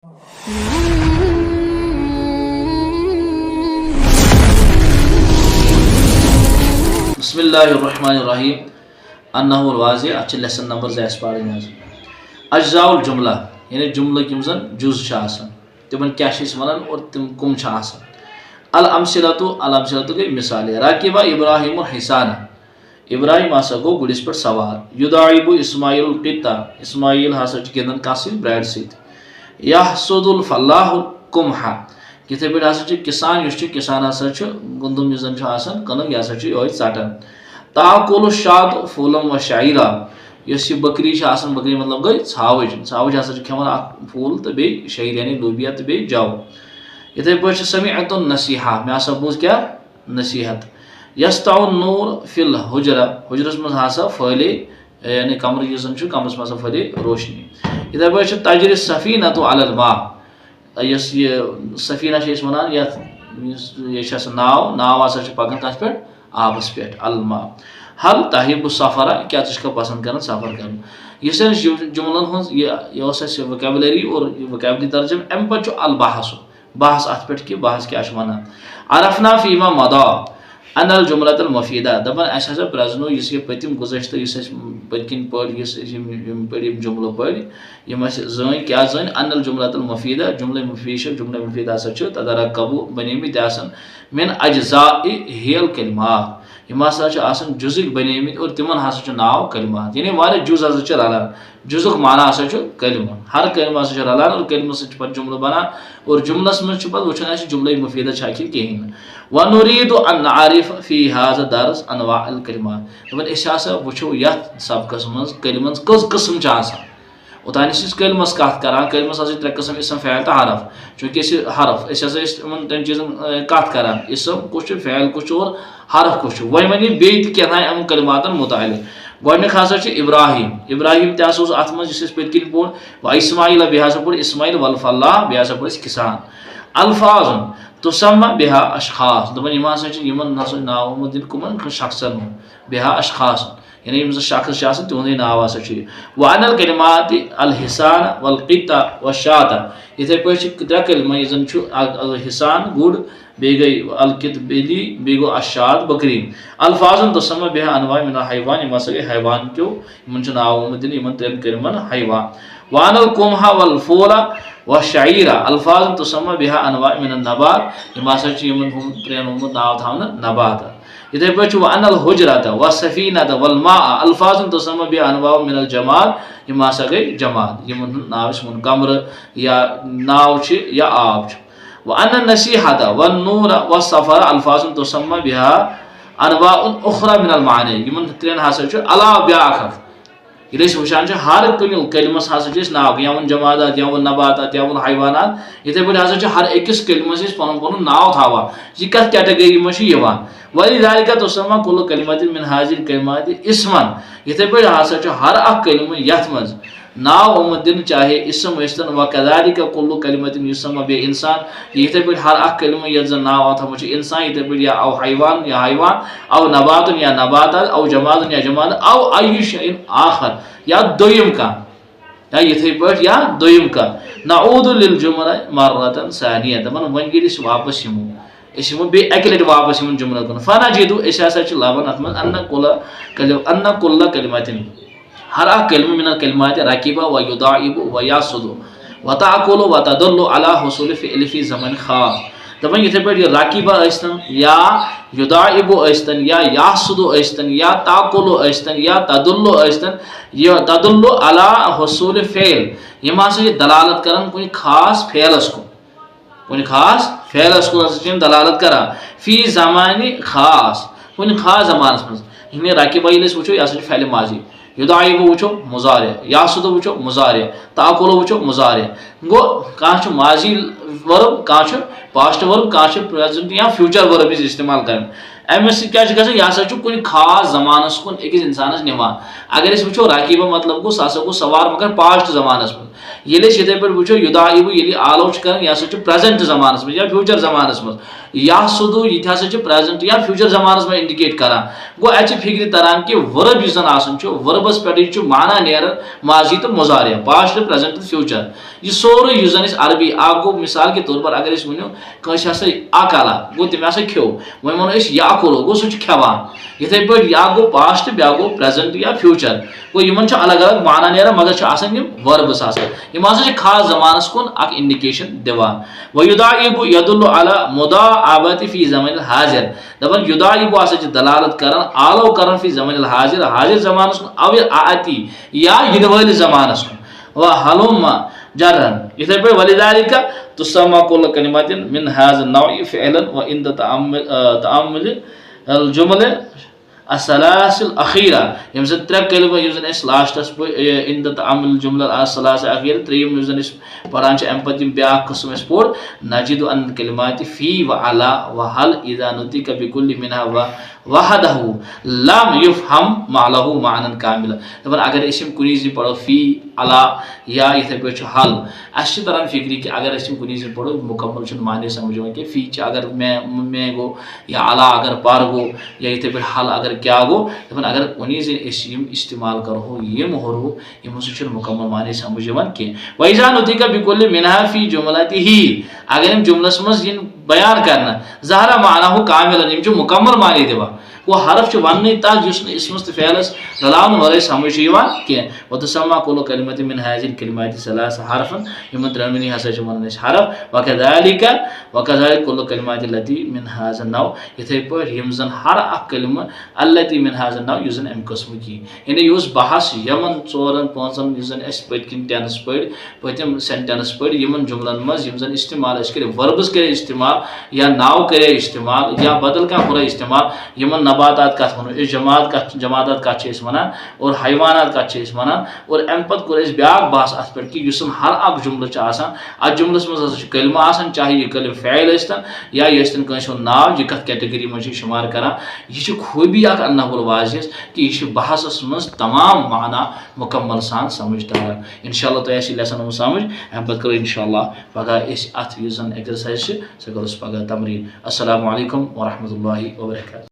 बिस्मिल्लाहिर्रहमानिर्रहीम अन्नहुल वाज़ि अच्छे lesson number ज़ैस पाड़न हज अज्जाउल जुमला यानी जुमलक यम जन जुज तिमन क्या वनान और तिम कुम अल अमसिलतु गई मिसाल राकिबा इब्राहिम हिसान इब्राहिम हसा गो गुड़िस पे सवार युदाइबु इस्माइल क़ित्ता इस्माइल हसा गिंदन कस ब्राड सत यहसुदुल फल्लाहु कुम्हा इथे पे हसा किसान किसान हसा गुंदुम जन कन यह हसा यो षटन ताकुल शाद फूलम व शायरा यस बकरी बकरी मतलब गई छावज हसा खेवान फूल तो बे शायर यानी लोबिया तो बे जव इथे पे समिअतु नसीहा मे हसा बूज क्या नसीहत यस्ताउ नूर फिल हुजरा हुजरस मज हसा फैले यानी कमर यस कमरस मज फैले रोशनी इथे पे तजरी सफीनतु अलल मा यस ये सफीना वनान ये नाव नाव हसा पकान कस पे आबस पे अलमा हल ताहिबु सफरा क्या पसंद कर सफर कर जुमलन हज वोकैबुलरी और वोकैबुलरी तर्जम अम पे अल बहस बहस अत पे कि बहस क्या वन अरफना फीमा मदा अनल जुमलतल मफीदा दपान अस हसा प्रजनो इस पतिम गुज़श्त पतकिन पे जुमलो पे जन क्या जन अनल जुमलतल मफीदा जुमल मुफीद हसा तदरकबु बनेमित मिन अज्ज़ाइ हियल कलिमात यम हसा जुज़क बनेमित और तिमन हसा नाव कलिमात यानी वारिया जुज हसा रलान जुज़ुक माना हसा कलिमा हर कलिमा हसा रलान और कलिमा से जुमलो बनान और जुमलस मज वुचन जुमल मुफीदा आखिर कहें वनुरीदु अन नारिफ फी हाज़ा दर्स अनवाअल कलिमात दपन अस हसा वुचो यथ सबकस मज कलिमन कस किस्म ओतान कलमस कत करान कलमस हसा त्रे किस्म इसम फ़ैल तो हरफ चूँकि हरफ तम चीज़न कत करान इसम कुछ फ़ैल कुछ और हरफ कुछ वन वन बे क्या अम कलिमातन मुतालिक गोडनिक हसा इब्राहिम इब्राहिम तस अत मज पतकिन पोर व इस्माइल बे हसा पोर इस्माइल वल फल्लाह बे हसा पोर किसान अल्फाजुन तुसम्मा बिहा अशखास दपन यम हसा यमन हसा नाव दिन कुमन शख्सन बिहा अशखास यानी यम शख्स तिहद नाव हसा व अनल कलिमात अल हिसान वल क़ित्ता व शाता इथे पे त्रे कलिमा जन हिसान गुड़ बे गई अल कित बेली बे गो अशाद बकरी अल्फाजुन तुसम्मा बिहा अनवा मिन हैवान यम हसा हैवान क्यों यमन नाव दिन यमन त्रेन कलिमन हैवान व अनल कुम्हा वल फूला व शायरा अल्फाज तुसम्मा बिहा अनवा मिन नबात यम हसा यमन त्रेन नाव थावन नबात इथे पे व अनल हुजरत व सफीनत वल मा अल्फाज तुसम्मा बिहा अनवा मिन अल जमाल यम हसा गई जमाल यमन नाव वन कमर या नाव या आब व अन नसीहत व नूर व सफर अल्फाज तुसम्मा बिहा अनवा उखरा मिन अल मानी यमन त्रेन हसा अला ब्याख ये वुचान हर कलिमस हसा नाव या वन जमादात या वन नबातात या वन हैवानात इथे पे हसा हर अकिस कलिमस पन पन नाव थावा यह कत कैटेगरी मे वलिज़ालिका तुसम्मा कुल्लु कलिमतिन मिन हाज़िल कलिमाति इस्मन इथे पे हसा हर अख कलिम यथ मज नाव दिन चाहे इसम वन व कज़ालिका कुल्लु कलिमतिन युसम्मा बे इंसान इथे पे हर अख कलिम यथ जन नाव थमुत इंसान इथे पे या औ हैवान या हैवान औ नबातुन या नबातात औ जमादुन या जमाद औ अय्यु शैइन आखर या दोयम का या इथे पे या दोयम का नऊदु लिल जुमला मर्रतन सानिया दमन वन गिल वापस यमो बे अकि लट वापस यमन जुमला कुन फना जिदु अस हसा लबन अत मज अन्न कुल्ला कलिमातिन हर अख कलिमा मिन कलिमात रकीबा व युदाइबु व यासुदु व ताकुलु व तदुल्लु अला हुसूल फ़िअल फ़ी ज़मन खास दपन इथे पे रकीबा अस्तन या युदाइबु अस्तन या यासुदु अस्तन या ताकुलु अस्तन या तदुल्लु अस्तन या तदुल्लु अला हुसूल फ़िअल यम हसा दलालत करन कुछ खास फ़ेलस को कुछ खास फ़ेलस को हसा दलालत करा फ़ी ज़मानी खास कुछ खास ज़मानस मज इमे रकीबा ये वो यह फ़ैल माजी युदाइबु वो मुजारे यासुदु वो मुजारे ताकुलु वो मुजारे गो कह माजी वर्ब कह पास्ट वर्ब कह प्रेजेंट या फ्यूचर वर्ब इस्तेमाल कर अमिस क्या यह हसा कुछ खास जमानस कुन अकिस इंसानस निवान अगर वो राकीबा मतलब गो सह गो सवार मगर पास्ट जमानस मज ये पे वो युदाइबु ये आलो कर यह हसा प्रेजेंट जमानस मज या फ्यूचर जमानस मज या सुदू ये हसा प्रेजेंट या फ्यूचर जमानस में इंडिकेट करान गो अच्छे फिक्र तरान कि वर्ब यह वर्बस पे माना नेरन माजी तो मुजारिया पास्ट प्रेजेंट तो फ्यूचर यह सोरे यह अरबी आ गो मिसाल के तौर पर अगर वो कस हसा अकाला गो तम हसा खो वो वो याकुल गो सह खेवान इथे पे या गो पास्ट ब्या गो प्रेजेंट या फ्यूचर गो इन अलग अलग माना नेरन मगर वर्बस यम हसा खास जमानस कुन अक इंडिकेशन दिवान वयुदाइबु यदुल्लु अला मुदाअबति फी ज़मनिल हाजिर दपन युदाइबु हसा दलालत करन आलो करन फी ज़मनिल हाजिर हाजिर जमानस कुन अव आती या इन वाल जमानस कुन व हलुम जरन इथे पे वलिदालिका तुसम्मा कुल्लु कलिमातिन मिन हाज़ा नौइ फ़िअलन व इंद तअम्मुल अल जुमल असलासिल अखीरा यम से त्रे कलिमा युजन इस लास्टस इंद तअम्मुल जुमल असलास अखीरा त्रीम युजन इस पढ़ान छ एम्पति ब्या किस्म इस पोड नजिदु अन कलिमाति फी व अला व हल इज़ा नुतिका बिकुल्लि मिनहा व वहदहु लम युफहम मालहु मानन कामिल दपन अगर इसम कुनी जी पढ़ो फी अला या इथे पे हल अच्छी तरह फिक्री कि अगर इसम कुनी जी पढ़ो मुकम्मल छ माने समझो कि फी च अगर मैं गो या अला अगर पार गो या इथे पे हल अगर क्या गो दपन अगर कुनी जी इसम इस्तेमाल करो ये मोहरो ये मुसछ मुकम्मल माने समझो कि वैजा नुतिका बिकुल्लि मिनहा फी जुमलतिही अगर हम जुमलस मज इन बयान करना ज़हरा मानहु कामिलन यम जो मुकम्मल माने दिवा वो हरफ वन तथ इसमस तो फैलस रलान वर समझ कह वतसम्मा कुल्लु कलिमति मिन हाज़िल कलिमाति सलास हरफन यमन त्रेनवनी हसा वन हरफ वकज़ालिका कुल्लु कलिमाति लती मिन हाज़ा नौ इथे पे यम जन हर अख कलिमा अल्लती मिन हाज़ा नौ युस जन अम किस्म की यानी यह बहस यमन चोरन पांचन युस जन अस पतकिन टेंस पढ़ पतम सेंटेंस पढ़ यमन जुमलन मज यम जन इस्तेमाल कर वर्ब्स करे इस्तेमाल या नाव करे इस्तेमाल या बदल क्या हुरा इस्तेमाल यमन नबातात कत वन जमातात कत वनान और हैवानात कत वनान और अम पत कोर ब्या बहस अत पे कि हर अख जुमल अत जुमलस मज कलमा आसान चाहे यह कलम फ़ैल यस्तन या यह कंस नाव यह कत कैटेगरी मज शुमार करान यह खूबी अख अन्नहुल वाज़िह कि यह बहसस मज तमाम माना मुकम्मल सान समझदार इंशाअल्लाह तो ऐसी लेसन समझ अम पे करो इंशाअल्लाह पगह अत एक्सरसाइज सह करो पगह तमरीन। अस्सलामु अलैकुम व रहमतुल्लाहि व बरकातहू।